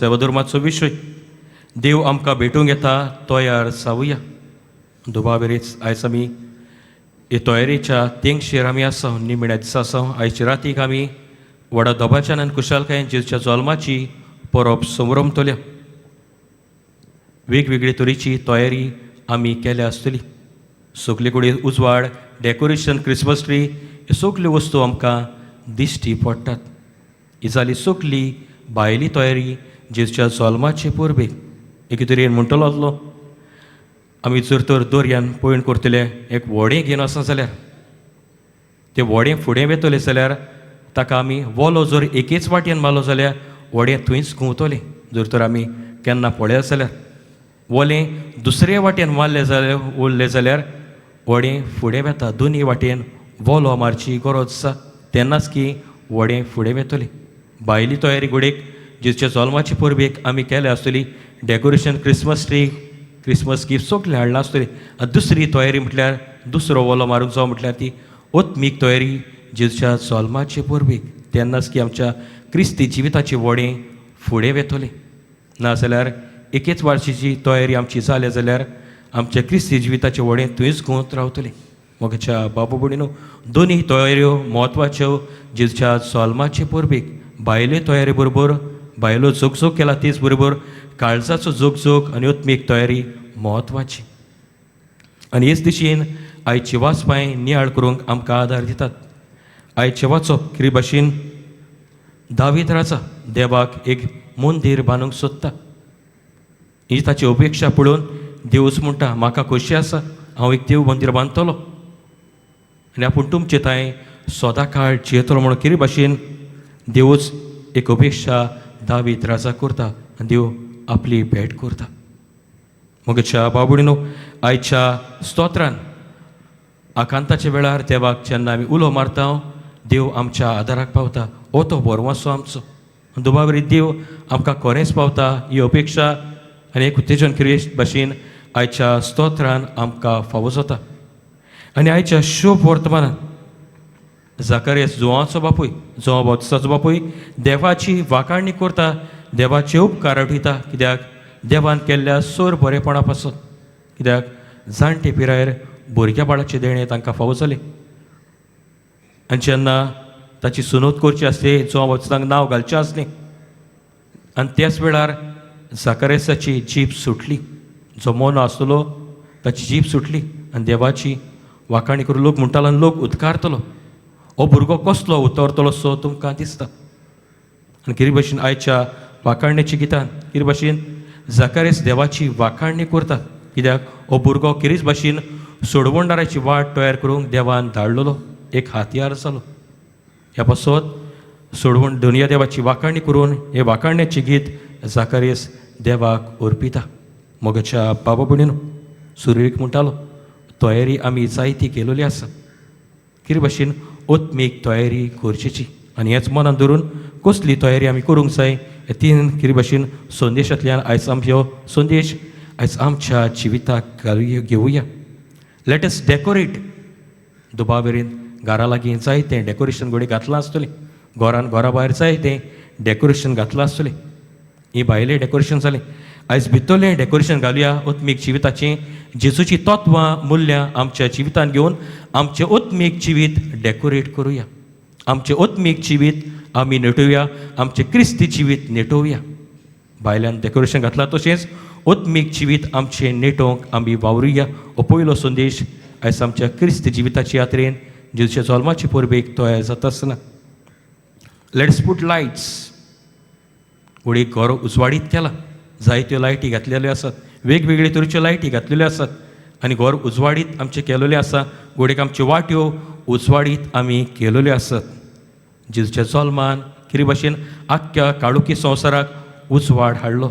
सेवाधर्माचो विशय देव आमकां भेटूंक येता तयार जावुया. दुबावेरीच आयज आमी हे तयारेच्या तेंगशेर आमी आसा. निमण्या दिसा आसा. आयचे रातीक आमी व्हडा दोबाच्यान आनी कुशालकायेन जेजूच्या जल्माची परब संभ्रमतल्या. वेगवेगळे तरेची तयारी आमी केल्या आसतली. सगळे कडेन उजवाड, डेकोरेशन, क्रिसमस ट्री ह्यो सगल्यो वस्तू आमकां दिश्टी पडटात. ही जाली सगली भायली तयारी जेजूच्या जल्माचे परबेक. एके तरेन म्हणटलो आसलो आमी जर तर दर्यान पळोवन करतले एक व्हडें घेवन वचना जाल्यार तें व्हडें फुडें वेतले जाल्यार ताका आमी वलो जर एकेच वाटेन मारलो जाल्यार व्हडें थंयच घुंवतलें. जर तर आमी केन्ना पळयत जाल्यार वलें दुसरे वाटेन मारलें जाल्यार उरलें जाल्यार व्हडें फुडें वेता. दोनी वाटेन वलो मारची गरज आसा तेन्नाच की व्हडें फुडें वेतलें. भायली तयारी घोडेक जेजूच्या जल्माची परबेक आमी केल्या आसतली. Decoration, Christmas tree, Christmas gift सगळें हाडला आसतली. दुसरी तयारी म्हटल्यार दुसरो वलो मारूंक जावं म्हटल्यार ती ओत्मीक तयारी जेजूच्या जल्माचे परबेक. तेन्नाच की आमच्या क्रिस्ती जिविताचें व्हडें फुडें वेतलें. नाजाल्यार एकेच वर्साची तयारी आमची जाल्या जाल्यार आमच्या क्रिस्ती जिविताचें व्हडें थंयच घुंवत रावतलें. मोगाच्या बाबा भयणीनो, दोनी तयाऱ्यो म्हत्वाच्यो जेजूच्या जल्माचे परबेक. भायले तयारी बरोबर भायलो जोगजोग केला तेच बरोबर काळजाचो जोगजोग आनी ओत्मीक तयारी म्हत्वाची. आनी हेच दिशेन आयची वाचपाय नियाळ करूंक आमकां आदार दितात. आयचे वाचप कितें भाशेन दावीद राजा देवाक एक मंदीर बांदूंक सोदता. ही ताची अपेक्षा पळोवन देवच म्हणटा म्हाका खोशी आसा, हांव एक देव मंदीर बांदतलो आनी आपूण तुमचे थंय सदां काळ जियेतलो म्हणून कितें भाशेन देवच एक अपेक्षा दावीद राजा करता आनी देव आपली भेट करता. मोगच्या बाबुडीनो, आयच्या स्तोत्रान आकांताच्या वेळार देवाक जेन्ना आमी उलो मारता देव आमच्या आदाराक पावता. हो तो बोरवासो आमचो. दुबावरी देव आमकां खरेंच पावता ही अपेक्षा आनी एक उत्तेजन कितें भाशेन आयच्या स्तोत्रान आमकां फावो जाता. आनी आयच्या शुभ वर्तमानान जाकार्यास जुवांचो बापूय, जुवां बावतिस्ताचो बापूय देवाची वाखाणणी करता, देवाचे उपकार आठयता. कित्याक देवान केल्ल्या सोर बरेपणा पासून. कित्याक जाणटे पिरायेर भुरग्या बाळाचे देणे तांकां फावो जाले आनी जेन्ना ताची सुनोत करची आसली जुवां बावतिस्तांक नांव घालचें आसलें आनी त्याच वेळार जाकार्यासाची जीब सुटली. जो मोनो आसलो ताची जीब सुटली आनी देवाची वाखाणी करून लोक म्हणटालो आनी लोक उदकारतलो हो भुरगो कसलो उतरतलो सो तुमकां दिसता. आनी कितें भाशेन आयच्या वाखाणणेच्या गितान कितें भाशेन जाकार्यास देवाची वाखाणणी करता. कित्याक हो भुरगो कितेंच भाशेन सोडवणदाराची वाट तयार करूंक देवान धाडलेलो एक हातयार जालो. ह्या पासत सोडवण दुनिया देवाची वाखाणणी करून हे वाखाणण्याचें गीत जाकार्यास देवाक अर्पिता. मोगाच्या बाबा भयणीनो, सुरवेक म्हणटालो तयारी आमी जायती केलेली आसा. कितें भाशेन ओत्मीक तयारी करचेची आनी हेच मनान धरून कसली तयारी आमी करूंक जाय हे तीन कितें भाशेन संदेशांतल्यान आयज आमी हो संदेश आयज आमच्या जिविताक घेवया. Let us decorate. दुबावेरेन घरा लागीं जायतें डेकोरेशन घोडे घातलां आसतलें. घरा भायर जायतें डेकोरेशन घातलां आसतलें. ही भायलें डेकोरेशन जालें. आयज भितरलें डेकोरेशन घालुया. ओत्मीक जिविताचें जेजूची तत्वां मुल्यां आमच्या जिवितान घेवन आमचें ओत्मीक जिवीत डेकोरेट करुया. आमचें ओत्मीक जिवीत आमी नेटोवया. आमचें क्रिस्ती जिवीत नेटोवया. भायल्यान डेकोरेशन घातलां तशेंच ओत्मीक जिवीत आमचें नेटोवंक आमी वावरुया. हो पयलो संदेश आयज आमच्या क्रिस्ती जिविताचे यात्रेन जेजूच्या जल्माचे परबेक तयार जाता आसतना. Let's put lights. घोडीक घर उजवाडीत केलां. जायत्यो लायटी घातलेल्यो आसात. वेगवेगळे तरेच्यो लायटी घातलेल्यो आसात आनी घर उजवाडीत आमचें केलेलें आसा. घोडेक आमच्यो वाट्यो उजवाडीत आमी केलेल्यो आसात. जेजूच्या जल्मान कितें भाशेन आख्ख्या काळुकी संवसाराक उजवाड हाडलो.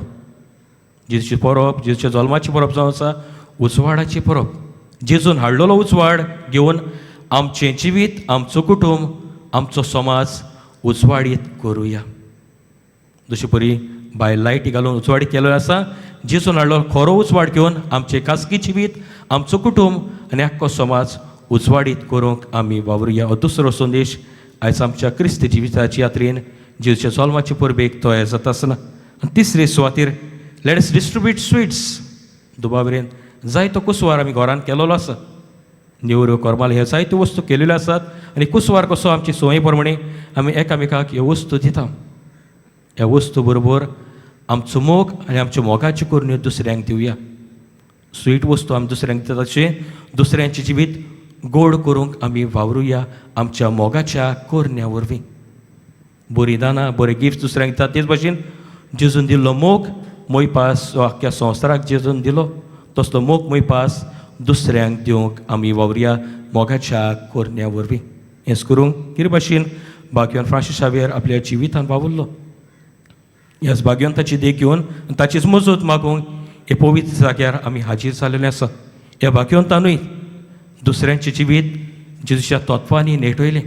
जेजूची परब, जेजूच्या जल्माची परब जावन आसा उजवाडाची परब. जेजून हाडलेलो उजवाड घेवन आमचें जिवीत, आमचो कुटूंब, आमचो समाज उजवाडीत करुया. जशे परी भायर लायटी घालून उजवाडीत केल्लो आसा, जेजून हाडलो खरो उजवाड घेवन आमचें खासगी जिवीत, आमचो कुटूंब आनी आख्खो समाज उजवाडीत करूंक आमी वावरुया. हो दुसरो संदेश आयज आमच्या क्रिस्ती जिविताच्या यात्रेन जेजूच्या जल्माचे परबेक तयार जाता आसतना तिसरे सुवातेर लेट्स डिस्ट्रिब्यूट स्वीट्स. दुबावरेन जायतो कुसवार आमी घरान केलोलो आसा. नेवऱ्यो कोरमाल ह्यो जायत्यो वस्तू केलेल्यो आसात आनी कुसवार कसो आमची सोय प्रमाणे आमी एकामेकाक ह्यो वस्तू दिता. ह्या वस्तू बरोबर आमचो मोग आनी आमच्यो मोगाच्यो कोरण्यो दुसऱ्यांक दिवया. स्वीट वस्तू आमी दुसऱ्यांक दिता तशें दुसऱ्यांचें जिवीत गोड करूंक आमी वावरुया आमच्या मोगाच्या कोरण्या वरवीं. बरीं दानां बरे गिफ्ट दुसऱ्यांक दितात तेच भाशेन जेजून दिल्लो मोग मोयपास वा आख्ख्या संवसाराक जेजून दिलो तसलो मोग मोयपास दुसऱ्यांक दिवंक आमी वावरया मोगाच्या कोरण्या वरवीं. हेंच करूंक कितें भाशेन भाग्यवान फ्रांसीस शावेर आपल्या जिवितान वावुरलो. ह्याच भाग्यवंताची देख घेवन ताचीच मजत मागूंक हे पवित्र जाग्यार आमी हाजीर जाल्लेले आसा. ह्या भाग्यवंतानूय दुसऱ्यांचें जिवीत जेजूच्या तत्वांनी नेटयलें.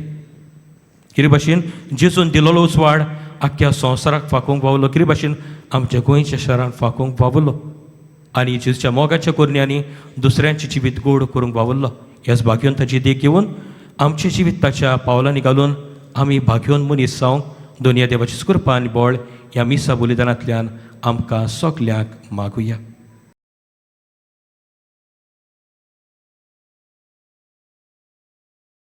कितें भाशेन जेजून दिलोलो उजवाड आख्ख्या संवसाराक फाकोवंक वावलो. कितें भाशेन आमच्या गोंयच्या शारान फाकोवंक वावुरलो आनी जेजूच्या मोगाच्या कोरण्यांनी दुसऱ्यांचें जिवीत गोड करूंक वावुरलो. ह्याच भाग्यवंताची देख घेवन आमचें जिवीत ताच्या पावलांनी घालून आमी भाग्यवन मनीस जावंक दोनया देवाची कृपा आनी बळ ह्या मिसा बलिदानांतल्यान आमकां सगल्यांक मागुया.